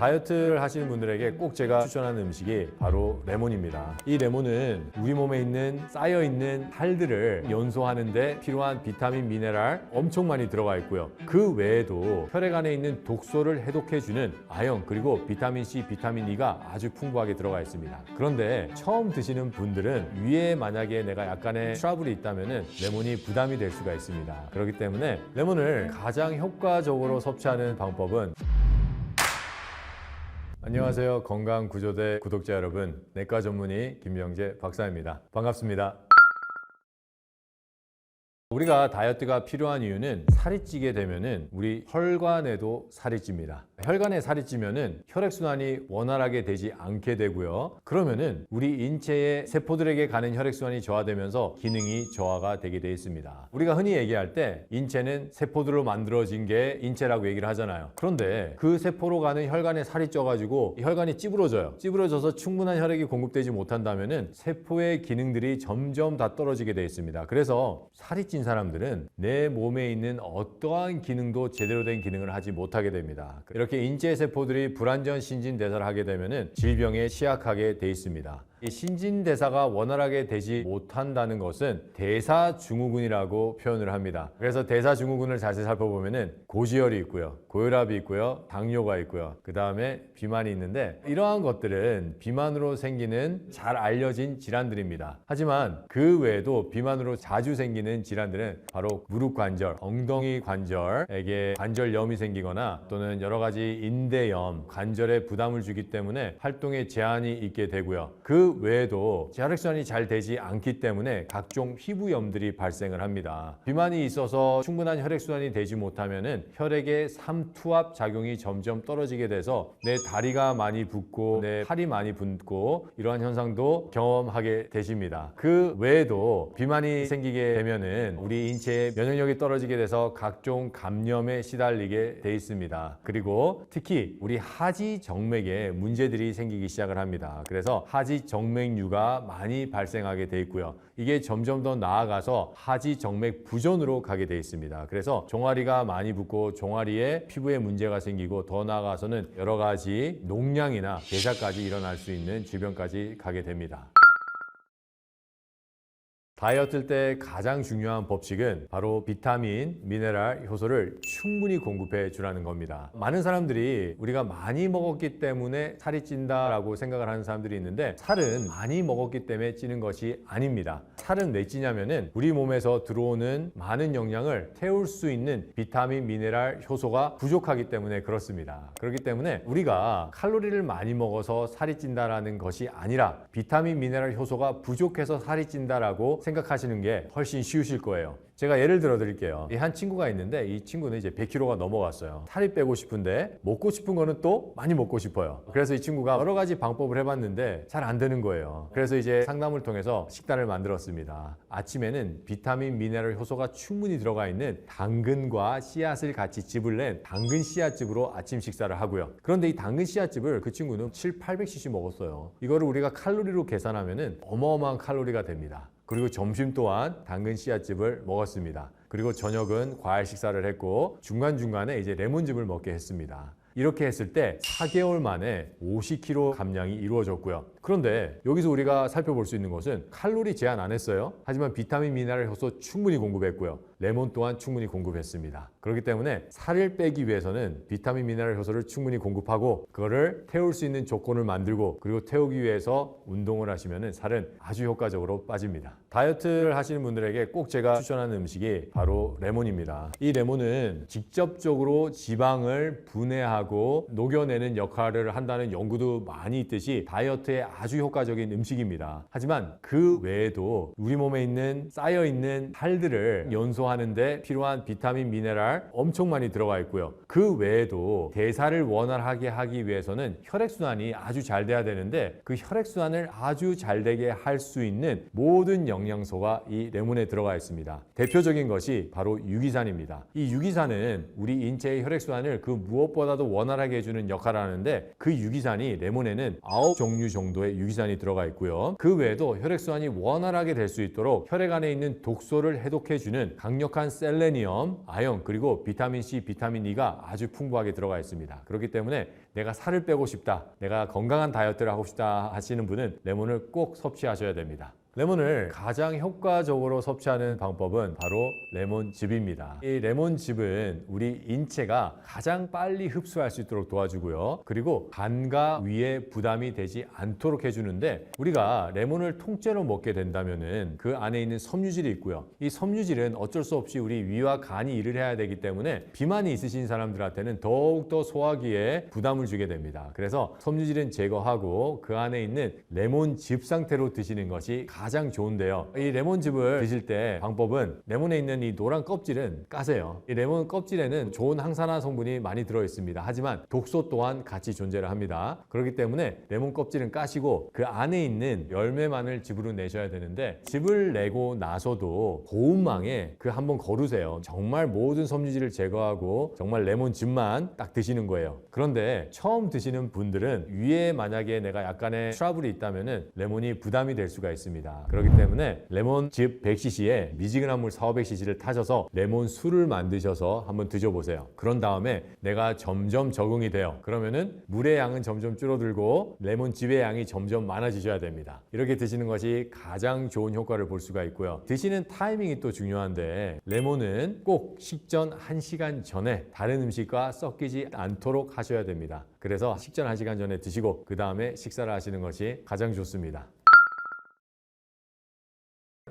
다이어트를 하시는 분들에게 꼭 제가 추천하는 음식이 바로 레몬입니다. 이 레몬은 우리 몸에 있는 쌓여있는 살들을 연소하는 데 필요한 비타민, 미네랄 엄청 많이 들어가 있고요. 그 외에도 혈액 안에 있는 독소를 해독해주는 아연 그리고 비타민 C, 비타민 E가 아주 풍부하게 들어가 있습니다. 그런데 처음 드시는 분들은 위에 만약에 내가 약간의 트러블이 있다면 레몬이 부담이 될 수가 있습니다. 그렇기 때문에 레몬을 가장 효과적으로 섭취하는 방법은 안녕하세요. 건강구조대 구독자 여러분, 내과 전문의 김명재 박사입니다. 반갑습니다. 우리가 다이어트가 필요한 이유는 살이 찌게 되면은 우리 혈관에도 살이 찝니다. 혈관에 살이 찌면은 혈액순환이 원활하게 되지 않게 되고요. 그러면은 우리 인체의 세포들에게 가는 혈액순환이 저하되면서 기능이 저하가 되게 돼 있습니다. 우리가 흔히 얘기할 때 인체는 세포들로 만들어진 게 인체라고 얘기를 하잖아요. 그런데 그 세포로 가는 혈관에 살이 쪄가지고 혈관이 찌부러져요. 찌부러져서 충분한 혈액이 공급되지 못한다면은 세포의 기능들이 점점 다 떨어지게 돼 있습니다. 그래서 살이 찐 사람들은 내 몸에 있는 어떠한 기능도 제대로 된 기능을 하지 못하게 됩니다. 이렇게 인체 세포들이 불완전 신진대사를 하게 되면 질병에 취약하게 돼 있습니다. 이 신진대사가 원활하게 되지 못한다는 것은 대사증후군이라고 표현을 합니다. 그래서 대사증후군을 자세히 살펴보면 고지혈이 있고요, 고혈압이 있고요, 당뇨가 있고요, 그 다음에 비만이 있는데 이러한 것들은 비만으로 생기는 잘 알려진 질환들입니다. 하지만 그 외에도 비만으로 자주 생기는 질환들은 바로 무릎 관절, 엉덩이 관절에게 관절염이 생기거나 또는 여러 가지 인대염, 관절에 부담을 주기 때문에 활동에 제한이 있게 되고요. 그 외에도 혈액순환이 잘 되지 않기 때문에 각종 피부염들이 발생을 합니다. 비만이 있어서 충분한 혈액순환이 되지 못하면 혈액의 삼투압 작용이 점점 떨어지게 돼서 내 다리가 많이 붓고 내 팔이 많이 붓고 이러한 현상도 경험하게 되십니다. 그 외에도 비만이 생기게 되면은 우리 인체의 면역력이 떨어지게 돼서 각종 감염에 시달리게 돼 있습니다. 그리고 특히 우리 하지 정맥에 문제들이 생기기 시작을 합니다. 그래서 하지 정맥류가 많이 발생하게 돼 있고요. 이게 점점 더 나아가서 하지 정맥 부전으로 가게 돼 있습니다. 그래서 종아리가 많이 붓고 종아리에 피부에 문제가 생기고 더 나아가서는 여러 가지 농양이나 괴사까지 일어날 수 있는 질병까지 가게 됩니다. 다이어트 때 가장 중요한 법칙은 바로 비타민, 미네랄, 효소를 충분히 공급해 주라는 겁니다. 많은 사람들이 우리가 많이 먹었기 때문에 살이 찐다라고 생각을 하는 사람들이 있는데 살은 많이 먹었기 때문에 찌는 것이 아닙니다. 살은 왜 찌냐면은 우리 몸에서 들어오는 많은 영양을 태울 수 있는 비타민, 미네랄, 효소가 부족하기 때문에 그렇습니다. 그렇기 때문에 우리가 칼로리를 많이 먹어서 살이 찐다라는 것이 아니라 비타민, 미네랄, 효소가 부족해서 살이 찐다라고 생각하시는 게 훨씬 쉬우실 거예요. 제가 예를 들어 드릴게요. 한 친구가 있는데 이 친구는 이제 100kg가 넘어갔어요. 살이 빼고 싶은데 먹고 싶은 거는 또 많이 먹고 싶어요. 그래서 이 친구가 여러 가지 방법을 해봤는데 잘 안 되는 거예요. 그래서 이제 상담을 통해서 식단을 만들었습니다. 아침에는 비타민, 미네랄, 효소가 충분히 들어가 있는 당근과 씨앗을 같이 즙을 낸 당근 씨앗즙으로 아침 식사를 하고요. 그런데 이 당근 씨앗즙을 그 친구는 700~800cc 먹었어요. 이거를 우리가 칼로리로 계산하면 어마어마한 칼로리가 됩니다. 그리고 점심 또한 당근 씨앗즙을 먹었습니다. 그리고 저녁은 과일 식사를 했고 중간중간에 이제 레몬즙을 먹게 했습니다. 이렇게 했을 때 4개월 만에 50kg 감량이 이루어졌고요. 그런데 여기서 우리가 살펴볼 수 있는 것은 칼로리 제한 안 했어요. 하지만 비타민, 미네랄, 효소 충분히 공급했고요. 레몬 또한 충분히 공급했습니다. 그렇기 때문에 살을 빼기 위해서는 비타민, 미네랄, 효소를 충분히 공급하고 그거를 태울 수 있는 조건을 만들고 그리고 태우기 위해서 운동을 하시면 살은 아주 효과적으로 빠집니다. 다이어트를 하시는 분들에게 꼭 제가 추천하는 음식이 바로 레몬입니다. 이 레몬은 직접적으로 지방을 분해하고 녹여내는 역할을 한다는 연구도 많이 있듯이 다이어트에 아주 효과적인 음식입니다. 하지만 그 외에도 우리 몸에 있는 쌓여있는 살들을 연소하는 데 필요한 비타민, 미네랄 엄청 많이 들어가 있고요. 그 외에도 대사를 원활하게 하기 위해서는 혈액순환이 아주 잘 돼야 되는데 그 혈액순환을 아주 잘 되게 할 수 있는 모든 영양소가 이 레몬에 들어가 있습니다. 대표적인 것이 바로 유기산입니다. 이 유기산은 우리 인체의 혈액순환을 그 무엇보다도 원활하게 해주는 역할을 하는데 그 유기산이 레몬에는 9종류 정도 정도의 유기산이 들어가 있고요. 그 외에도 혈액순환이 원활하게 될 수 있도록 혈액 안에 있는 독소를 해독해주는 강력한 셀레니엄, 아연, 그리고 비타민 C, 비타민 E가 아주 풍부하게 들어가 있습니다. 그렇기 때문에 내가 살을 빼고 싶다, 내가 건강한 다이어트를 하고 싶다 하시는 분은 레몬을 꼭 섭취하셔야 됩니다. 레몬을 가장 효과적으로 섭취하는 방법은 바로 레몬즙입니다. 이 레몬즙은 우리 인체가 가장 빨리 흡수할 수 있도록 도와주고요. 그리고 간과 위에 부담이 되지 않도록 해주는데, 우리가 레몬을 통째로 먹게 된다면은 그 안에 있는 섬유질이 있고요. 이 섬유질은 어쩔 수 없이 우리 위와 간이 일을 해야 되기 때문에 비만이 있으신 사람들한테는 더욱더 소화기에 부담을 주게 됩니다. 그래서 섬유질은 제거하고 그 안에 있는 레몬즙 상태로 드시는 것이 가장 좋은데요. 이 레몬즙을 드실 때 방법은, 레몬에 있는 이 노란 껍질은 까세요. 이 레몬 껍질에는 좋은 항산화 성분이 많이 들어 있습니다. 하지만 독소 또한 같이 존재를 합니다. 그렇기 때문에 레몬 껍질은 까시고 그 안에 있는 열매만을 즙으로 내셔야 되는데, 즙을 내고 나서도 고운망에 그 한번 거르세요. 정말 모든 섬유질을 제거하고 정말 레몬즙만 딱 드시는 거예요. 그런데 처음 드시는 분들은 위에 만약에 내가 약간의 트러블이 있다면은 레몬이 부담이 될 수가 있습니다. 그렇기 때문에 레몬즙 100cc에 미지근한 물 400cc를 타셔서 레몬 술을 만드셔서 한번 드셔보세요. 그런 다음에 내가 점점 적응이 돼요. 그러면은 물의 양은 점점 줄어들고 레몬즙의 양이 점점 많아지셔야 됩니다. 이렇게 드시는 것이 가장 좋은 효과를 볼 수가 있고요. 드시는 타이밍이 또 중요한데, 레몬은 꼭 식전 1시간 전에 다른 음식과 섞이지 않도록 하셔야 됩니다. 그래서 식전 1시간 전에 드시고 그 다음에 식사를 하시는 것이 가장 좋습니다.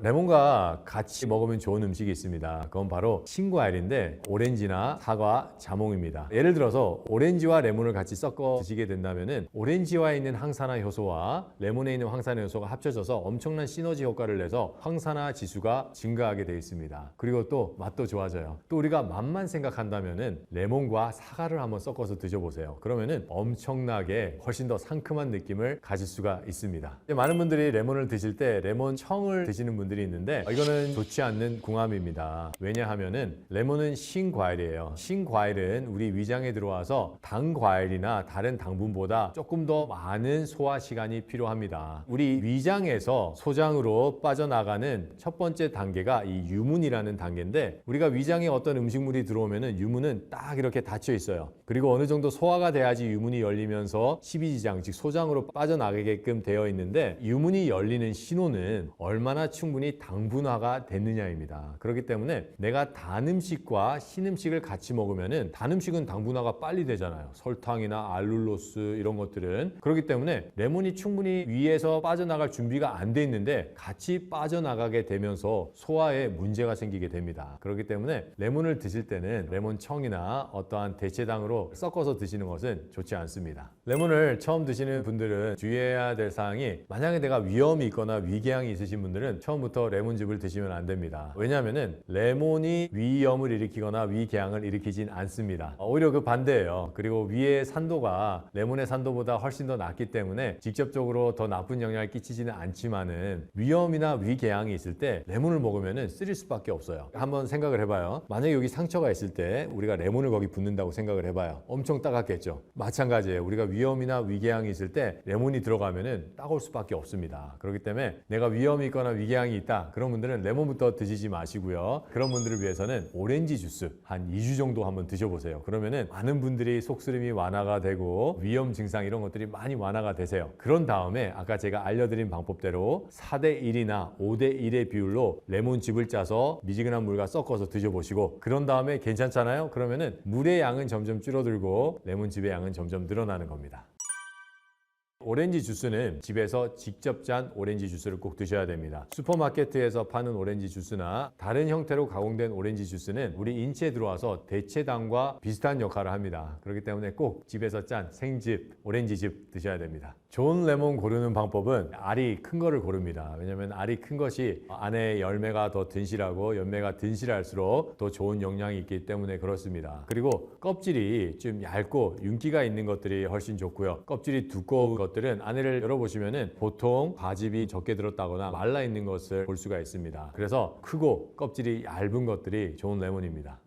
레몬과 같이 먹으면 좋은 음식이 있습니다. 그건 바로 신과일인데 오렌지나 사과, 자몽입니다. 예를 들어서 오렌지와 레몬을 같이 섞어 드시게 된다면은 오렌지와 있는 항산화 효소와 레몬에 있는 항산화 효소가 합쳐져서 엄청난 시너지 효과를 내서 항산화 지수가 증가하게 되어 있습니다. 그리고 또 맛도 좋아져요. 또 우리가 맛만 생각한다면은 레몬과 사과를 한번 섞어서 드셔보세요. 그러면은 엄청나게 훨씬 더 상큼한 느낌을 가질 수가 있습니다. 많은 분들이 레몬을 드실 때 레몬청을 드시는 분들이 있는데, 이거는 좋지 않는 궁합입니다. 왜냐하면은 레몬은 신과일이에요. 신과일은 우리 위장에 들어와서 당과일이나 다른 당분보다 조금 더 많은 소화 시간이 필요합니다. 우리 위장에서 소장으로 빠져나가는 첫 번째 단계가 이 유문이라는 단계인데, 우리가 위장에 어떤 음식물이 들어오면은 유문은 딱 이렇게 닫혀 있어요. 그리고 어느 정도 소화가 돼야지 유문이 열리면서 십이지장, 즉 소장으로 빠져나가게끔 되어 있는데, 유문이 열리는 신호는 얼마나 충분히 당분화가 됐느냐입니다. 그렇기 때문에 내가 단 음식과 신 음식을 같이 먹으면은, 단 음식은 당분화가 빨리 되잖아요. 설탕이나 알룰로스 이런 것들은. 그렇기 때문에 레몬이 충분히 위에서 빠져나갈 준비가 안 돼 있는데 같이 빠져나가게 되면서 소화에 문제가 생기게 됩니다. 그렇기 때문에 레몬을 드실 때는 레몬청이나 어떠한 대체당으로 섞어서 드시는 것은 좋지 않습니다. 레몬을 처음 드시는 분들은 주의해야 될 사항이, 만약에 내가 위염이 있거나 위궤양이 있으신 분들은 처음부터 레몬즙을 드시면 안 됩니다. 왜냐하면은 레몬이 위염을 일으키거나 위궤양을 일으키진 않습니다. 오히려 그 반대예요. 그리고 위의 산도가 레몬의 산도보다 훨씬 더 낮기 때문에 직접적으로 더 나쁜 영향을 끼치지는 않지만은, 위염이나 위궤양이 있을 때 레몬을 먹으면은 쓰릴 수밖에 없어요. 한번 생각을 해봐요. 만약에 여기 상처가 있을 때 우리가 레몬을 거기 붓는다고 생각을 해봐요. 엄청 따갑겠죠. 마찬가지예요. 우리가 위염이나 위궤양이 있을 때 레몬이 들어가면은 따가울 수밖에 없습니다. 그렇기 때문에 내가 위염이 있거나 위궤양이 있다, 그런 분들은 레몬부터 드시지 마시고요. 그런 분들을 위해서는 오렌지 주스 한 2주 정도 한번 드셔보세요. 그러면은 많은 분들이 속쓰림이 완화가 되고 위염 증상 이런 것들이 많이 완화가 되세요. 그런 다음에 아까 제가 알려드린 방법대로 4대1이나 5대1의 비율로 레몬즙을 짜서 미지근한 물과 섞어서 드셔보시고, 그런 다음에 괜찮잖아요? 그러면은 물의 양은 점점 줄어들고 레몬즙의 양은 점점 늘어나는 겁니다. 오렌지 주스는 집에서 직접 짠 오렌지 주스를 꼭 드셔야 됩니다. 슈퍼마켓에서 파는 오렌지 주스나 다른 형태로 가공된 오렌지 주스는 우리 인체에 들어와서 대체당과 비슷한 역할을 합니다. 그렇기 때문에 꼭 집에서 짠 생즙, 오렌지즙 드셔야 됩니다. 좋은 레몬 고르는 방법은 알이 큰 거를 고릅니다. 왜냐하면 알이 큰 것이 안에 열매가 더 든실하고 열매가 든실할수록 더 좋은 영양이 있기 때문에 그렇습니다. 그리고 껍질이 좀 얇고 윤기가 있는 것들이 훨씬 좋고요. 껍질이 두꺼운 것들은 안에를 열어보시면은 보통 과즙이 적게 들었다거나 말라 있는 것을 볼 수가 있습니다. 그래서 크고 껍질이 얇은 것들이 좋은 레몬입니다.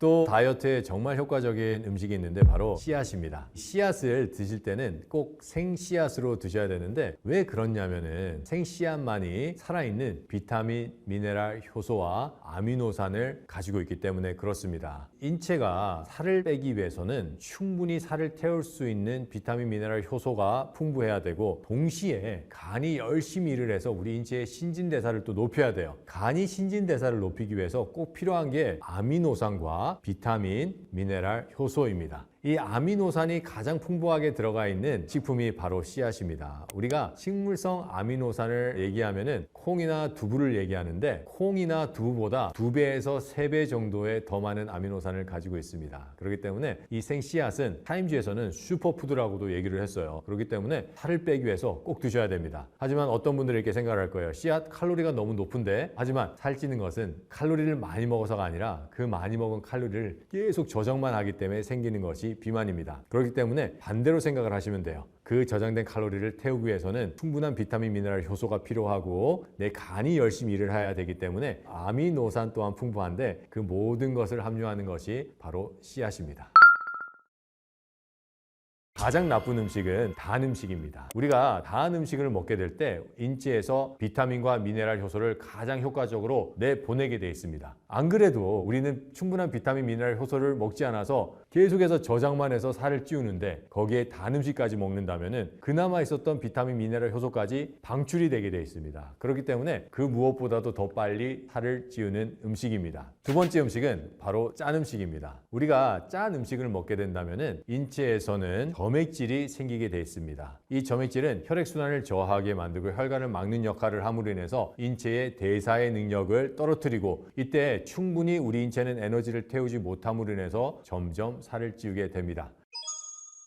또 다이어트에 정말 효과적인 음식이 있는데 바로 씨앗입니다. 씨앗을 드실 때는 꼭 생씨앗으로 드셔야 되는데 왜 그렇냐면은 생씨앗만이 살아있는 비타민, 미네랄, 효소와 아미노산을 가지고 있기 때문에 그렇습니다. 인체가 살을 빼기 위해서는 충분히 살을 태울 수 있는 비타민, 미네랄, 효소가 풍부해야 되고 동시에 간이 열심히 일을 해서 우리 인체의 신진대사를 또 높여야 돼요. 간이 신진대사를 높이기 위해서 꼭 필요한 게 아미노산과 비타민, 미네랄, 효소입니다. 이 아미노산이 가장 풍부하게 들어가 있는 식품이 바로 씨앗입니다. 우리가 식물성 아미노산을 얘기하면은 콩이나 두부를 얘기하는데 콩이나 두부보다 2배에서 3배 정도의 더 많은 아미노산을 가지고 있습니다. 그렇기 때문에 이 생씨앗은 타임지에서는 슈퍼푸드라고도 얘기를 했어요. 그렇기 때문에 살을 빼기 위해서 꼭 드셔야 됩니다. 하지만 어떤 분들이 이렇게 생각할 거예요. 씨앗 칼로리가 너무 높은데, 하지만 살찌는 것은 칼로리를 많이 먹어서가 아니라 그 많이 먹은 칼로리를 계속 저장만 하기 때문에 생기는 것이 비만입니다. 그렇기 때문에 반대로 생각을 하시면 돼요. 그 저장된 칼로리를 태우기 위해서는 충분한 비타민, 미네랄, 효소가 필요하고 내 간이 열심히 일을 해야 되기 때문에 아미노산 또한 풍부한데 그 모든 것을 함유하는 것이 바로 씨앗입니다. 가장 나쁜 음식은 단 음식입니다. 우리가 단 음식을 먹게 될 때 인체에서 비타민과 미네랄 효소를 가장 효과적으로 내보내게 돼 있습니다. 안 그래도 우리는 충분한 비타민, 미네랄 효소를 먹지 않아서 계속해서 저장만 해서 살을 찌우는데 거기에 단 음식까지 먹는다면은 그나마 있었던 비타민, 미네랄 효소까지 방출이 되게 돼 있습니다. 그렇기 때문에 그 무엇보다도 더 빨리 살을 찌우는 음식입니다. 두 번째 음식은 바로 짠 음식입니다. 우리가 짠 음식을 먹게 된다면은 인체에서는 점액질이 생기게 돼 있습니다. 이 점액질은 혈액순환을 저하게 만들고 혈관을 막는 역할을 함으로 인해서 인체의 대사의 능력을 떨어뜨리고 이때 충분히 우리 인체는 에너지를 태우지 못함으로 인해서 점점 살을 찌우게 됩니다.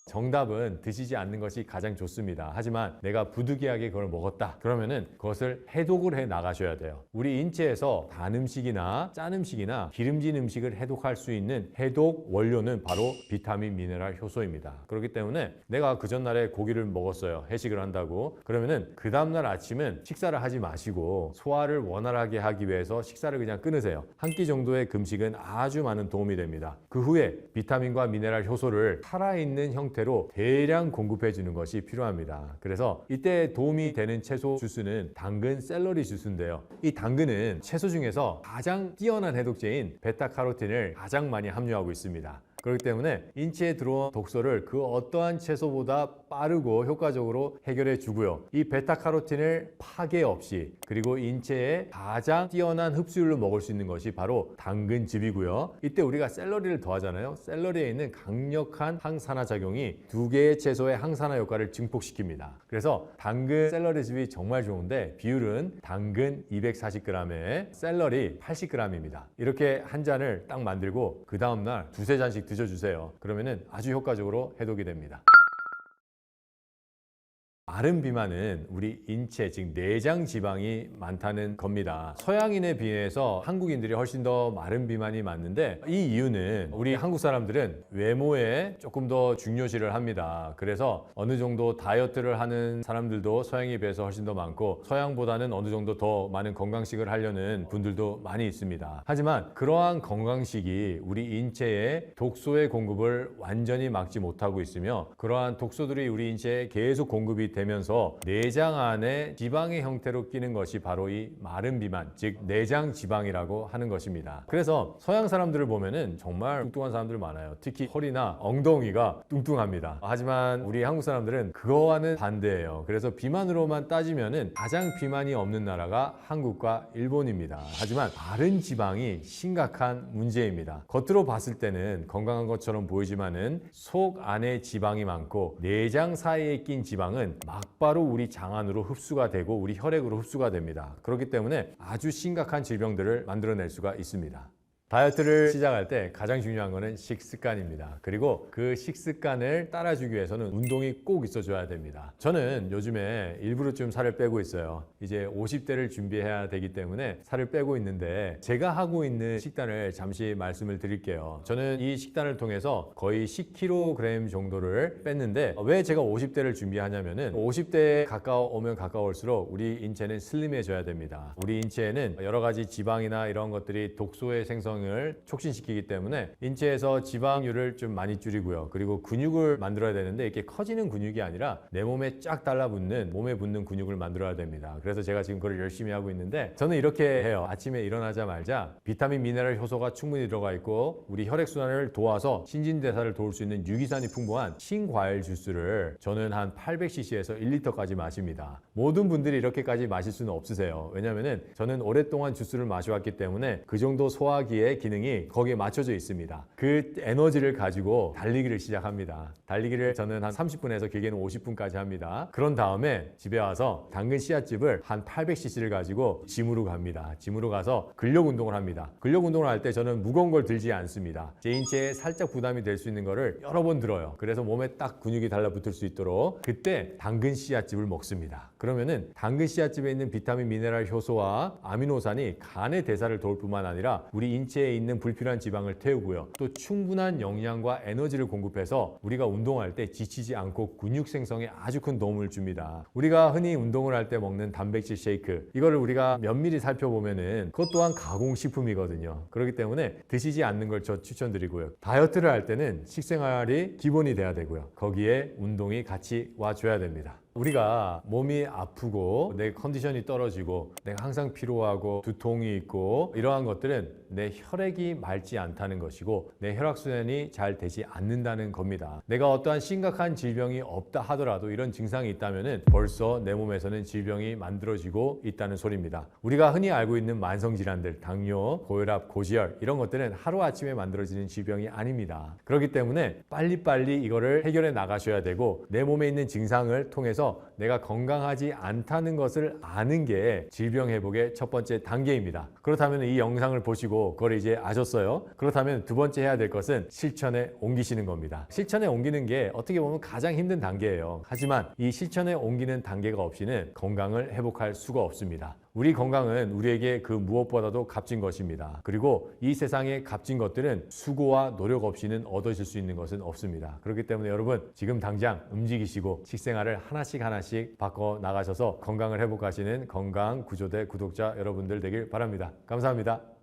정답은 드시지 않는 것이 가장 좋습니다. 하지만 내가 부득이하게 그걸 먹었다 그러면은 그것을 해독을 해 나가셔야 돼요. 우리 인체에서 단 음식이나 짠 음식이나 기름진 음식을 해독할 수 있는 해독 원료는 바로 비타민, 미네랄, 효소입니다. 그렇기 때문에 내가 그 전날에 고기를 먹었어요. 해식을 한다고. 그러면은 그 다음날 아침은 식사를 하지 마시고 소화를 원활하게 하기 위해서 식사를 그냥 끊으세요. 한 끼 정도의 금식은 아주 많은 도움이 됩니다. 그 후에 비타민과 미네랄, 효소를 살아있는 형태로 대량 공급해 주는 것이 필요합니다. 그래서 이때 도움이 되는 채소 주스는 당근 샐러리 주스인데요. 이 당근은 채소 중에서 가장 뛰어난 해독제인 베타카로틴을 가장 많이 함유하고 있습니다. 그렇기 때문에 인체에 들어온 독소를 그 어떠한 채소보다 빠르고 효과적으로 해결해 주고요. 이 베타카로틴을 파괴 없이 그리고 인체에 가장 뛰어난 흡수율로 먹을 수 있는 것이 바로 당근즙이고요. 이때 우리가 샐러리를 더하잖아요. 샐러리에 있는 강력한 항산화 작용이 2개의 채소의 항산화 효과를 증폭시킵니다. 그래서 당근 샐러리즙이 정말 좋은데 비율은 당근 240g에 샐러리 80g입니다. 이렇게 한 잔을 딱 만들고 그 다음날 2-3잔씩 드셔주세요. 그러면은 아주 효과적으로 해독이 됩니다. 마른 비만은 우리 인체, 즉 내장 지방이 많다는 겁니다. 서양인에 비해서 한국인들이 훨씬 더 마른 비만이 많은데 이 이유는 우리 한국 사람들은 외모에 조금 더 중요시를 합니다. 그래서 어느 정도 다이어트를 하는 사람들도 서양에 비해서 훨씬 더 많고 서양보다는 어느 정도 더 많은 건강식을 하려는 분들도 많이 있습니다. 하지만 그러한 건강식이 우리 인체에 독소의 공급을 완전히 막지 못하고 있으며 그러한 독소들이 우리 인체에 계속 공급이 되면서 내장 안에 지방의 형태로 끼는 것이 바로 이 마른 비만, 즉 내장 지방이라고 하는 것입니다. 그래서 서양 사람들을 보면은 정말 뚱뚱한 사람들 많아요. 특히 허리나 엉덩이가 뚱뚱합니다. 하지만 우리 한국 사람들은 그거와는 반대예요. 그래서 비만으로만 따지면은 가장 비만이 없는 나라가 한국과 일본입니다. 하지만 마른 지방이 심각한 문제입니다. 겉으로 봤을 때는 건강한 것처럼 보이지만은 속 안에 지방이 많고 내장 사이에 낀 지방은 막바로 우리 장 안으로 흡수가 되고 우리 혈액으로 흡수가 됩니다. 그렇기 때문에 아주 심각한 질병들을 만들어낼 수가 있습니다. 다이어트를 시작할 때 가장 중요한 거는 식습관입니다. 그리고 그 식습관을 따라주기 위해서는 운동이 꼭 있어줘야 됩니다. 저는 요즘에 일부러 좀 살을 빼고 있어요. 이제 50대를 준비해야 되기 때문에 살을 빼고 있는데 제가 하고 있는 식단을 잠시 말씀을 드릴게요. 저는 이 식단을 통해서 거의 10kg 정도를 뺐는데 왜 제가 50대를 준비하냐면은 50대에 가까워오면 가까울수록 우리 인체는 슬림해져야 됩니다. 우리 인체에는 여러 가지 지방이나 이런 것들이 독소의 생성 혈액순환을 촉진시키기 때문에 인체에서 지방률을 좀 많이 줄이고요. 그리고 근육을 만들어야 되는데 이렇게 커지는 근육이 아니라 내 몸에 쫙 달라붙는, 몸에 붙는 근육을 만들어야 됩니다. 그래서 제가 지금 그걸 열심히 하고 있는데 저는 이렇게 해요. 아침에 일어나자마자 비타민, 미네랄, 효소가 충분히 들어가 있고 우리 혈액순환을 도와서 신진대사를 도울 수 있는 유기산이 풍부한 신과일 주스를 저는 한 800cc에서 1리터까지 마십니다. 모든 분들이 이렇게까지 마실 수는 없으세요. 왜냐면은 저는 오랫동안 주스를 마셔왔기 때문에 그 정도 소화기의 기능이 거기에 맞춰져 있습니다. 그 에너지를 가지고 달리기를 시작합니다. 달리기를 저는 한 30분에서 길게는 50분까지 합니다. 그런 다음에 집에 와서 당근 씨앗즙을 한 800cc를 가지고 짐으로 갑니다. 짐으로 가서 근력 운동을 합니다. 근력 운동을 할 때 저는 무거운 걸 들지 않습니다. 제 인체에 살짝 부담이 될 수 있는 거를 여러 번 들어요. 그래서 몸에 딱 근육이 달라붙을 수 있도록 그때 당근 씨앗즙을 먹습니다. 그러면은 당근 씨앗즙에 있는 비타민, 미네랄, 효소와 아미노산이 간의 대사를 도울 뿐만 아니라 우리 인체에 있는 불필요한 지방을 태우고요. 또 충분한 영양과 에너지를 공급해서 우리가 운동할 때 지치지 않고 근육 생성에 아주 큰 도움을 줍니다. 우리가 흔히 운동을 할 때 먹는 단백질 쉐이크, 이거를 우리가 면밀히 살펴보면은 그것 또한 가공식품이거든요. 그렇기 때문에 드시지 않는 걸 저 추천드리고요. 다이어트를 할 때는 식생활이 기본이 돼야 되고요. 거기에 운동이 같이 와줘야 됩니다. 우리가 몸이 아프고 내 컨디션이 떨어지고 내가 항상 피로하고 두통이 있고 이러한 것들은 내 혈액이 맑지 않다는 것이고 내 혈액순환이 잘 되지 않는다는 겁니다. 내가 어떠한 심각한 질병이 없다 하더라도 이런 증상이 있다면 벌써 내 몸에서는 질병이 만들어지고 있다는 소리입니다. 우리가 흔히 알고 있는 만성질환들, 당뇨, 고혈압, 고지혈 이런 것들은 하루아침에 만들어지는 질병이 아닙니다. 그렇기 때문에 빨리빨리 이거를 해결해 나가셔야 되고 내 몸에 있는 증상을 통해서 내가 건강하지 않다는 것을 아는 게 질병 회복의 첫 번째 단계입니다. 그렇다면 이 영상을 보시고 그걸 이제 아셨어요? 그렇다면 두 번째 해야 될 것은 실천에 옮기시는 겁니다. 실천에 옮기는 게 어떻게 보면 가장 힘든 단계예요. 하지만 이 실천에 옮기는 단계가 없이는 건강을 회복할 수가 없습니다. 우리 건강은 우리에게 그 무엇보다도 값진 것입니다. 그리고 이 세상에 값진 것들은 수고와 노력 없이는 얻어질 수 있는 것은 없습니다. 그렇기 때문에 여러분 지금 당장 움직이시고 식생활을 하나씩 바꿔 나가셔서 건강을 회복하시는 건강구조대 구독자 여러분들 되길 바랍니다. 감사합니다.